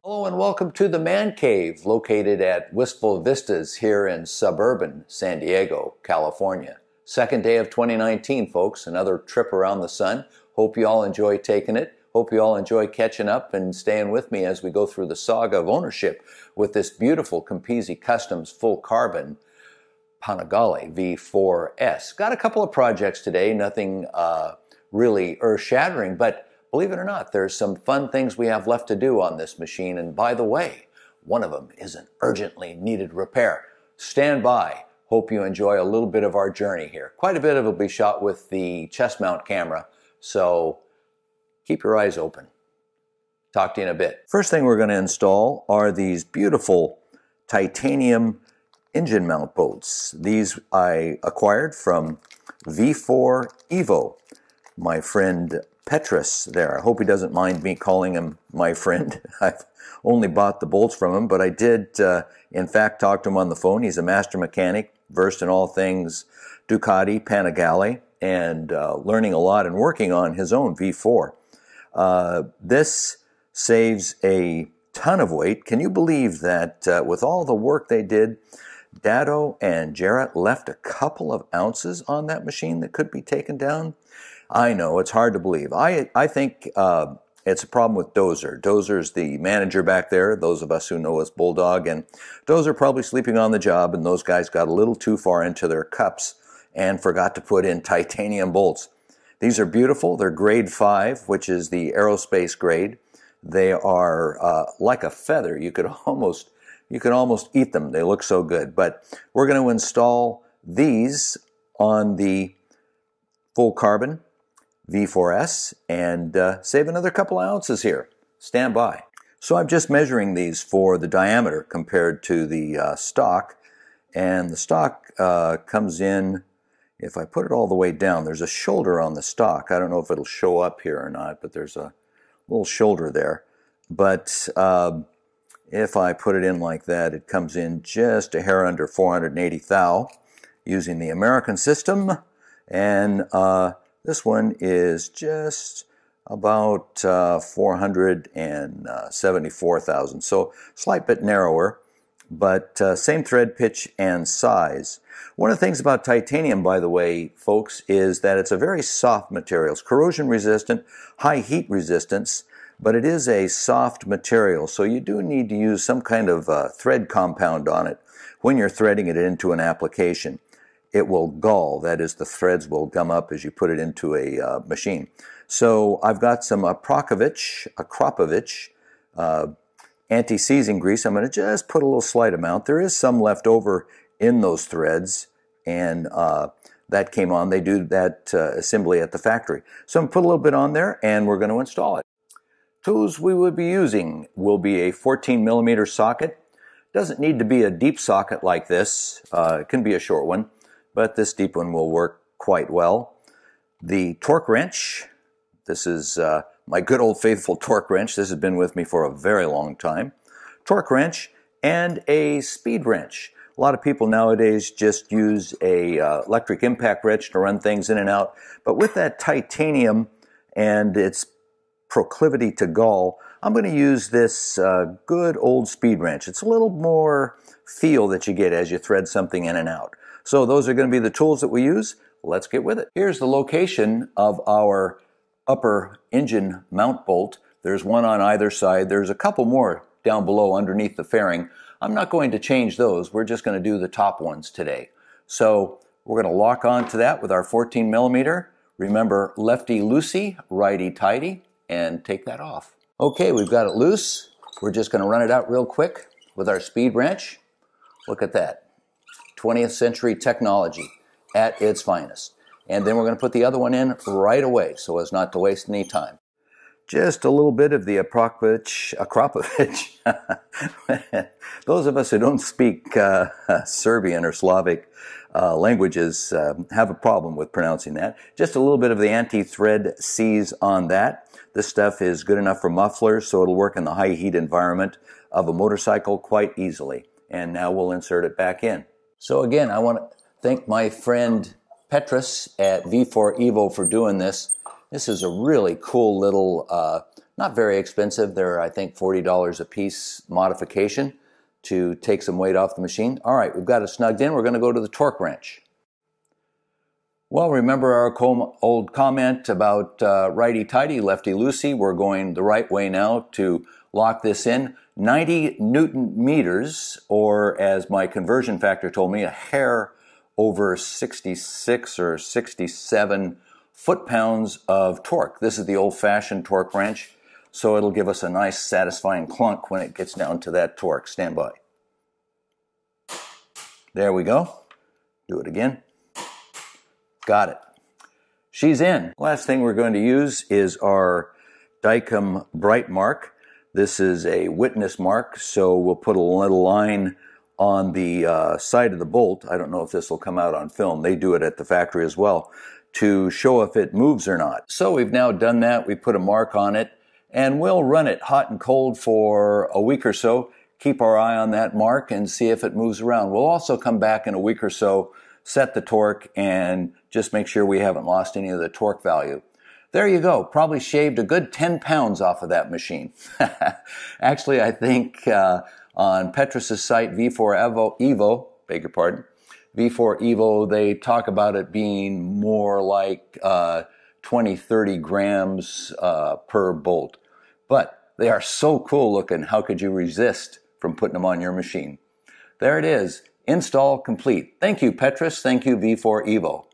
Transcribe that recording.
Hello and welcome to the Man Cave, located at Wistful Vistas here in suburban San Diego, California. Second day of 2019, folks, another trip around the sun. Hope you all enjoy taking it. Hope you all enjoy catching up and staying with me as we go through the saga of ownership with this beautiful Campisi Customs full carbon Panigale V4S. Got a couple of projects today, nothing really earth-shattering, but believe it or not, there's some fun things we have left to do on this machine. And by the way, one of them is an urgently needed repair. Stand by. Hope you enjoy a little bit of our journey here. Quite a bit of it will be shot with the chest mount camera, so keep your eyes open. Talk to you in a bit. First thing we're going to install are these beautiful titanium engine mount bolts. These I acquired from V4EVO. My friend Petrus there. I hope he doesn't mind me calling him my friend. I've only bought the bolts from him, but I did, in fact, talk to him on the phone. He's a master mechanic, versed in all things Ducati, Panigale, and learning a lot and working on his own V4. This saves a ton of weight. Can you believe that with all the work they did, Dado and Jarrett left a couple of ounces on that machine that could be taken down? I know, it's hard to believe. I think it's a problem with Dozer. Dozer's the manager back there, those of us who know us Bulldog, and Dozer probably sleeping on the job, and those guys got a little too far into their cups and forgot to put in titanium bolts. These are beautiful. They're grade 5, which is the aerospace grade. They are like a feather. You could almost eat them. They look so good. But we're going to install these on the full carbon V4S and save another couple of ounces here. Stand by. So I'm just measuring these for the diameter compared to the stock, and the stock comes in, if I put it all the way down, there's a shoulder on the stock. I don't know if it'll show up here or not, but there's a little shoulder there. But if I put it in like that, it comes in just a hair under 480 thou using the American system, and this one is just about 474,000, so slight bit narrower, but same thread pitch and size. One of the things about titanium, by the way, folks, is that it's a very soft material. It's corrosion resistant, high heat resistance, but it is a soft material, so you do need to use some kind of thread compound on it when you're threading it into an application. It will gall, that is, the threads will gum up as you put it into a machine. So I've got some Akropovich anti-seizing grease. I'm going to just put a little slight amount. There is some left over in those threads, and that came on. They do that assembly at the factory. So I'm going to put a little bit on there, and we're going to install it. Tools we will be using will be a 14mm socket. Doesn't need to be a deep socket like this. It can be a short one, but this deep one will work quite well. The torque wrench. This is my good old faithful torque wrench. This has been with me for a very long time. Torque wrench and a speed wrench. A lot of people nowadays just use a electric impact wrench to run things in and out, but with that titanium and its proclivity to gall, I'm going to use this good old speed wrench. It's a little more feel that you get as you thread something in and out. So those are going to be the tools that we use. Let's get with it. Here's the location of our upper engine mount bolt. There's one on either side. There's a couple more down below underneath the fairing. I'm not going to change those. We're just going to do the top ones today. So we're going to lock onto that with our 14mm. Remember, lefty loosey, righty tighty, and take that off. Okay, we've got it loose. We're just going to run it out real quick with our speed wrench. Look at that. 20th century technology at its finest. And then we're going to put the other one in right away so as not to waste any time. Just a little bit of the Akropovich. Those of us who don't speak Serbian or Slavic languages have a problem with pronouncing that. Just a little bit of the anti-thread seize on that. This stuff is good enough for mufflers, so it'll work in the high heat environment of a motorcycle quite easily. And now we'll insert it back in. So again, I want to thank my friend Petrus at V4EVO for doing this. This is a really cool little Not very expensive. They're, I think, $40 a piece modification to take some weight off the machine. All right, we've got it snugged in. We're going to go to the torque wrench. Well, remember our old comment about righty-tighty, lefty-loosey. We're going the right way now to lock this in. 90 Newton meters, or as my conversion factor told me, a hair over 66 or 67 foot-pounds of torque. This is the old-fashioned torque wrench, so it'll give us a nice satisfying clunk when it gets down to that torque. Stand by. There we go. Do it again. Got it. She's in. Last thing we're going to use is our Dykem Bright Mark. This is a witness mark, so we'll put a little line on the side of the bolt. I don't know if this will come out on film. They do it at the factory as well, to show if it moves or not. So we've now done that. We put a mark on it, and we'll run it hot and cold for a week or so. Keep our eye on that mark and see if it moves around. We'll also come back in a week or so, set the torque, and just make sure we haven't lost any of the torque value. There you go. Probably shaved a good 10 pounds off of that machine. Actually, I think on Petrus's site, V4EVO, beg your pardon, V4EVO, they talk about it being more like 20, 30 grams per bolt. But they are so cool looking, how could you resist from putting them on your machine? There it is. Install complete. Thank you, Petrus. Thank you, V4EVO.